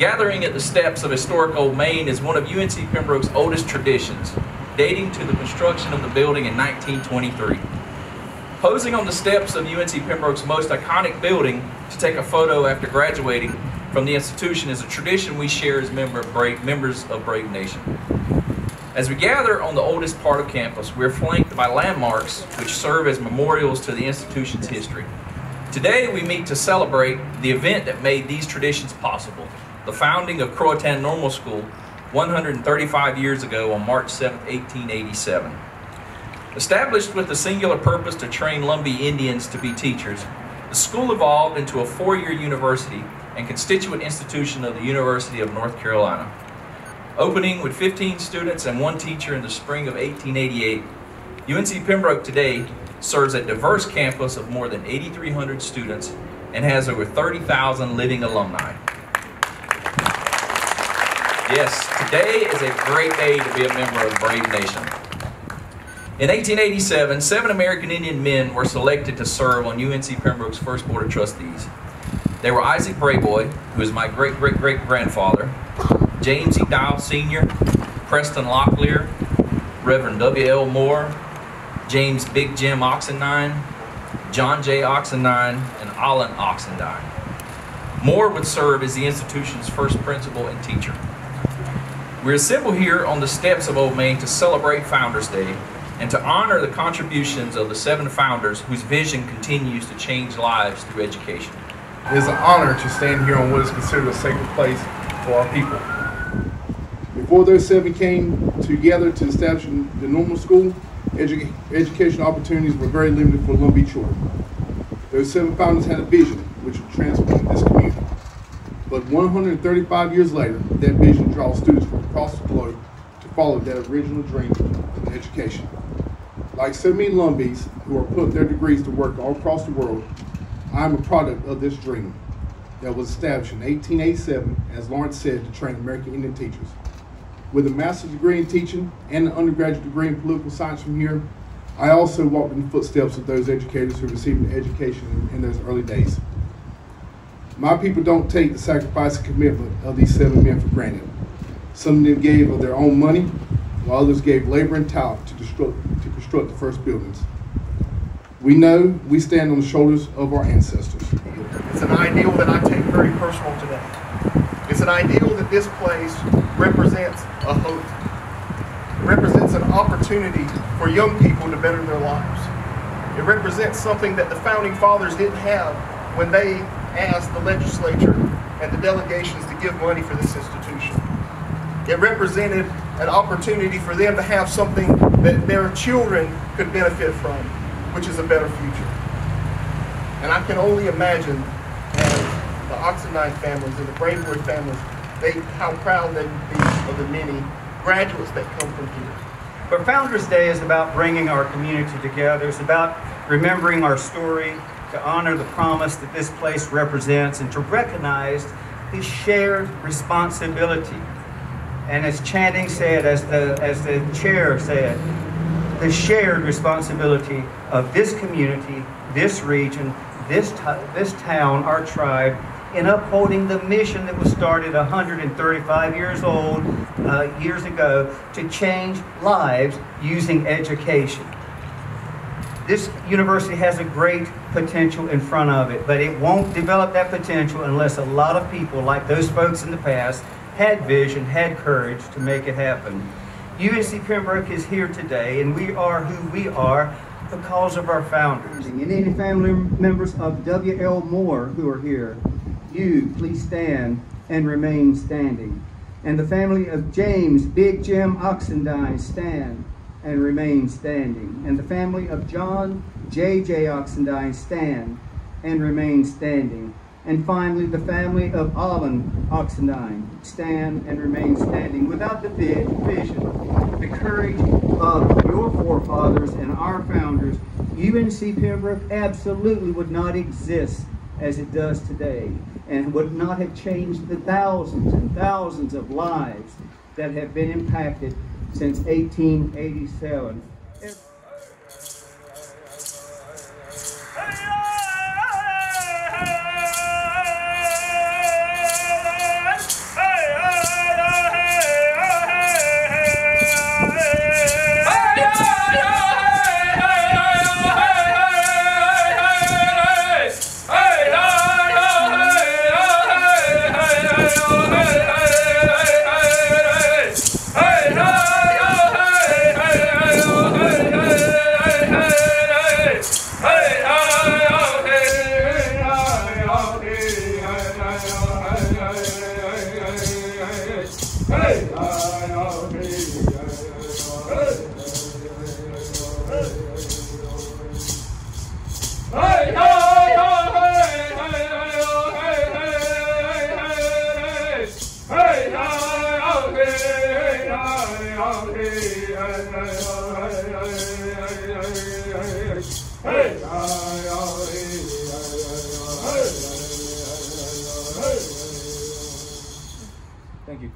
Gathering at the steps of historic Old Main is one of UNC Pembroke's oldest traditions, dating to the construction of the building in 1923. Posing on the steps of UNC Pembroke's most iconic building to take a photo after graduating from the institution is a tradition we share as members of Brave Nation. As we gather on the oldest part of campus, we're flanked by landmarks which serve as memorials to the institution's history. Today we meet to celebrate the event that made these traditions possible, the founding of Croatan Normal School 135 years ago on March 7, 1887. Established with the singular purpose to train Lumbee Indians to be teachers, the school evolved into a four-year university and constituent institution of the University of North Carolina. Opening with 15 students and one teacher in the spring of 1888, UNC Pembroke today serves a diverse campus of more than 8,300 students and has over 30,000 living alumni. Yes, today is a great day to be a member of Brave Nation. In 1887, 7 American Indian men were selected to serve on UNC Pembroke's first Board of Trustees. They were Isaac Brayboy, who is my great-great-great-grandfather, James E. Dial Sr., Preston Locklear, Reverend W.L. Moore, James Big Jim Oxendine, John J. Oxendine, and Olin Oxendine. Moore would serve as the institution's first principal and teacher. We're assembled here on the steps of Old Main to celebrate Founders Day and to honor the contributions of the 7 founders whose vision continues to change lives through education. It is an honor to stand here on what is considered a sacred place for our people. Before those 7 came together to establish the normal school, education opportunities were very limited for Lumbee children. Those 7 founders had a vision which would transform this community. But 135 years later, that vision draws students from across the globe to follow that original dream of education. Like so many Lumbees who are putting their degrees to work all across the world, I am a product of this dream that was established in 1887, as Lawrence said, to train American Indian teachers. With a master's degree in teaching and an undergraduate degree in political science from here, I also walked in the footsteps of those educators who received an education in those early days. My people don't take the sacrifice and commitment of these 7 men for granted. Some of them gave of their own money, while others gave labor and talent to construct the first buildings. We know we stand on the shoulders of our ancestors. It's an ideal that I take very personal today. It's an ideal that this place represents a hope. It represents an opportunity for young people to better their lives. It represents something that the Founding Fathers didn't have when they asked the legislature and the delegations to give money for this institution. It represented an opportunity for them to have something that their children could benefit from, which is a better future. And I can only imagine as the Oxendine families and the Brayboy families, how proud they would be of the many graduates that come from here. But Founders Day is about bringing our community together. It's about remembering our story, to honor the promise that this place represents, and to recognize the shared responsibility. And as Chanting said, as the chair said, the shared responsibility of this community, this region, this town, our tribe, in upholding the mission that was started 135 years old, years ago, to change lives using education. This university has a great potential in front of it, but it won't develop that potential unless a lot of people, like those folks in the past, had vision, had courage to make it happen. UNC Pembroke is here today, and we are who we are because of our founders. And any family members of W.L. Moore who are here, you please stand and remain standing. And the family of James Big Jim Oxendine, stand and remain standing. And the family of John J.J. Oxendine, stand and remain standing. And finally, the family of Olin Oxendine, stand and remain standing. Without the vision, the courage of your forefathers and our founders, UNC Pembroke absolutely would not exist as it does today, and would not have changed the thousands and thousands of lives that have been impacted since 1887. Thank you.